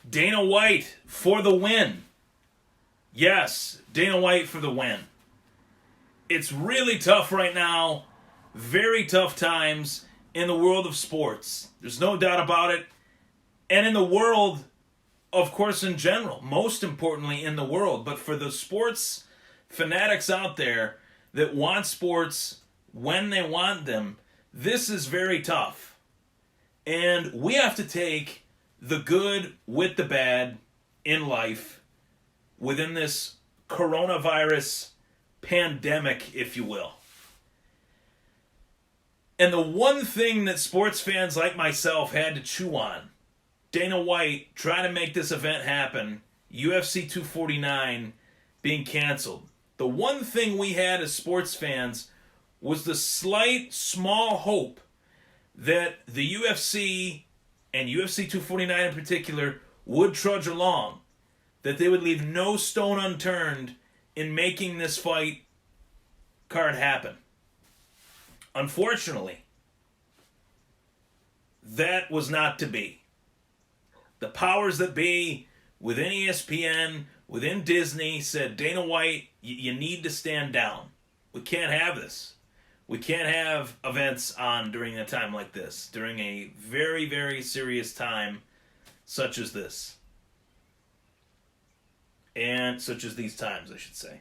Dana White for the win. Yes, Dana White for the win. It's really tough right now. Very tough times in the world of sports. There's no doubt about it. And in the world, of course, in general. Most importantly, in the world. But for the sports fanatics out there that want sports when they want them, this is very tough. And we have to take the good with the bad in life within this coronavirus pandemic, if you will. And the one thing that sports fans like myself had to chew on, Dana White trying to make this event happen, UFC 249 being canceled. The one thing we had as sports fans was the slight, small hope that the UFC and UFC 249 in particular would trudge along, that they would leave no stone unturned in making this fight card happen. Unfortunately, that was not to be. The powers that be within ESPN, within Disney, said, Dana White, you need to stand down. We can't have this. We can't have events on during a time like this, during a very, very serious time such as this. And such as these times, I should say.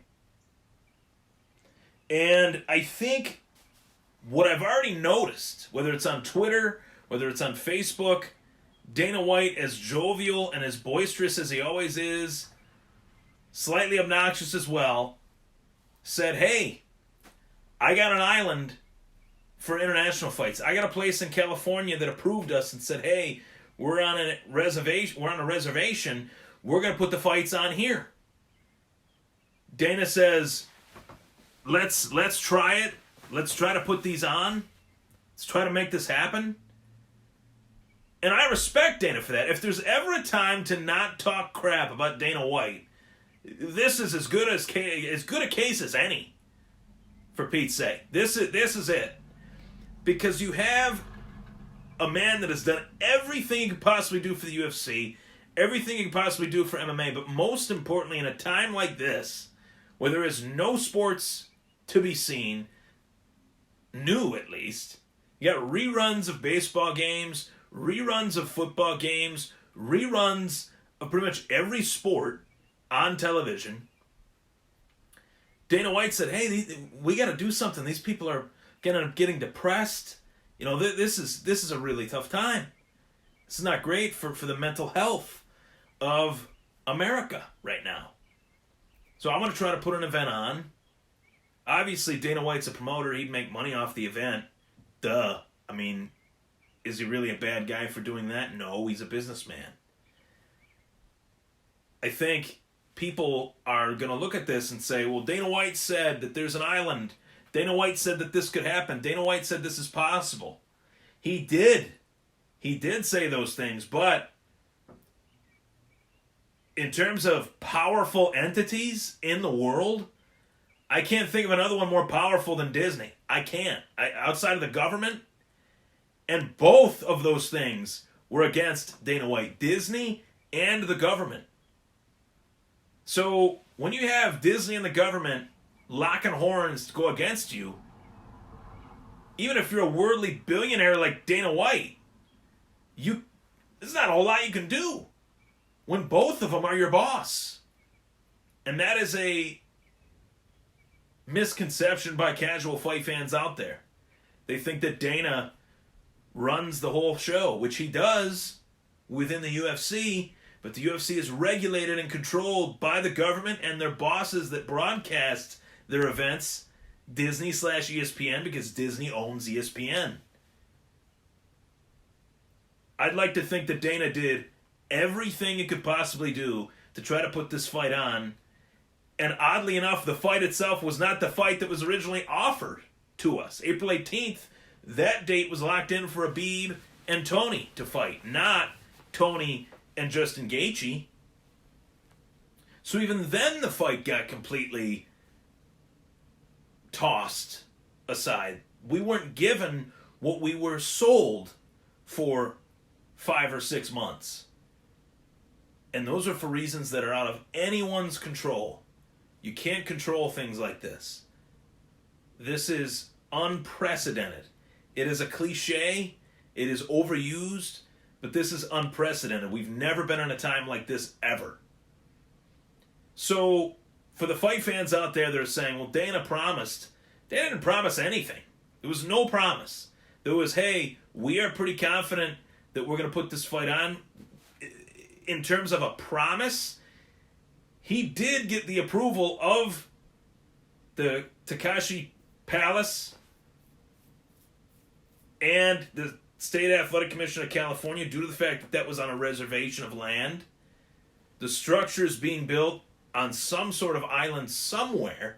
And I think what I've already noticed, whether it's on Twitter, whether it's on Facebook, Dana White, as jovial and as boisterous as he always is, slightly obnoxious as well, said, hey, I got an island for international fights. I got a place in California that approved us and said, hey, we're on a reservation. We're going to put the fights on here. Dana says, let's try it. Let's try to put these on. Let's try to make this happen. And I respect Dana for that. If there's ever a time to not talk crap about Dana White, this is as good a case as any. For Pete's sake, this is it. Because you have a man that has done everything he could possibly do for the UFC, everything he could possibly do for MMA, but most importantly, in a time like this, where there is no sports to be seen, new at least, you got reruns of baseball games, reruns of football games, reruns of pretty much every sport on television. Dana White said, hey, we got to do something. These people are getting depressed. You know, this is a really tough time. This is not great for the mental health of America right now. So I'm going to try to put an event on. Obviously, Dana White's a promoter. He'd make money off the event. Duh. I mean, is he really a bad guy for doing that? No, he's a businessman. I think people are going to look at this and say, well, Dana White said that there's an island. Dana White said that this could happen. Dana White said this is possible. He did. He did say those things, but in terms of powerful entities in the world, I can't think of another one more powerful than Disney. I can't. Outside of the government, and both of those things were against Dana White. Disney and the government. So when you have Disney and the government locking horns to go against you, even if you're a worldly billionaire like Dana White, there's not a whole lot you can do when both of them are your boss. And that is a misconception by casual fight fans out there. They think that Dana runs the whole show, which he does within the UFC, but the UFC is regulated and controlled by the government and their bosses that broadcast their events, Disney/ESPN, because Disney owns ESPN. I'd like to think that Dana did everything he could possibly do to try to put this fight on, and oddly enough, the fight itself was not the fight that was originally offered to us. April 18th, that date was locked in for Khabib and Tony to fight, not Tony and Justin Gaethje. So even then the fight got completely tossed aside. We weren't given what we were sold for 5 or 6 months. And those are for reasons that are out of anyone's control. You can't control things like this. This is unprecedented. It is a cliche. It is overused. But this is unprecedented. We've never been in a time like this ever. So, for the fight fans out there that are saying, well, Dana didn't promise anything. There was no promise. There was, hey, we are pretty confident that we're going to put this fight on. In terms of a promise, he did get the approval of the Takashi Palace and the State Athletic Commission of California due to the fact that that was on a reservation of land. The structure is being built on some sort of island somewhere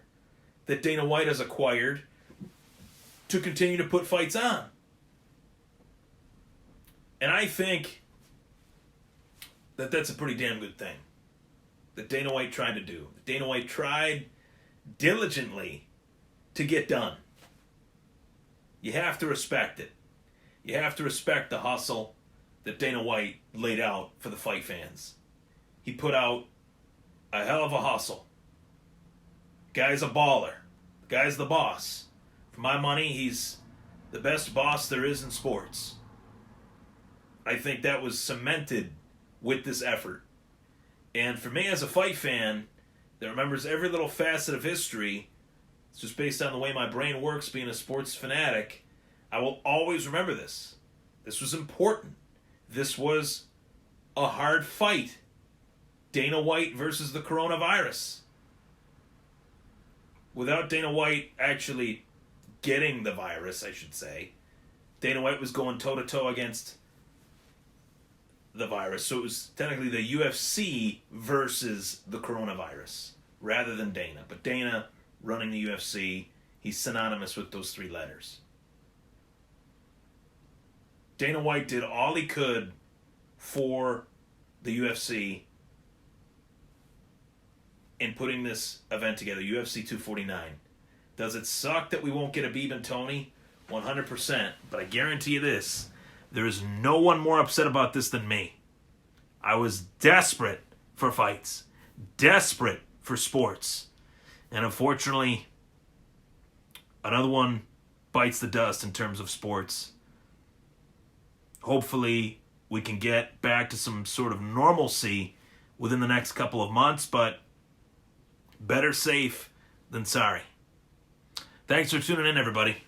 that Dana White has acquired to continue to put fights on. And I think that that's a pretty damn good thing that Dana White tried to do. Dana White tried diligently to get done. You have to respect it. You have to respect the hustle that Dana White laid out for the fight fans. He put out a hell of a hustle. Guy's a baller. The guy's the boss. For my money, he's the best boss there is in sports. I think that was cemented with this effort. And for me as a fight fan that remembers every little facet of history, it's just based on the way my brain works being a sports fanatic, I will always remember this. This was important. This was a hard fight. Dana White versus the coronavirus. Without Dana White actually getting the virus, I should say, Dana White was going toe-to-toe against the virus. So it was technically the UFC versus the coronavirus rather than Dana. But Dana running the UFC, he's synonymous with those three letters. Dana White did all he could for the UFC in putting this event together, UFC 249. Does it suck that we won't get a Beeb and Tony? 100%. But I guarantee you this, there is no one more upset about this than me. I was desperate for fights. Desperate for sports. And unfortunately, another one bites the dust in terms of sports. Hopefully, we can get back to some sort of normalcy within the next couple of months, but better safe than sorry. Thanks for tuning in, everybody.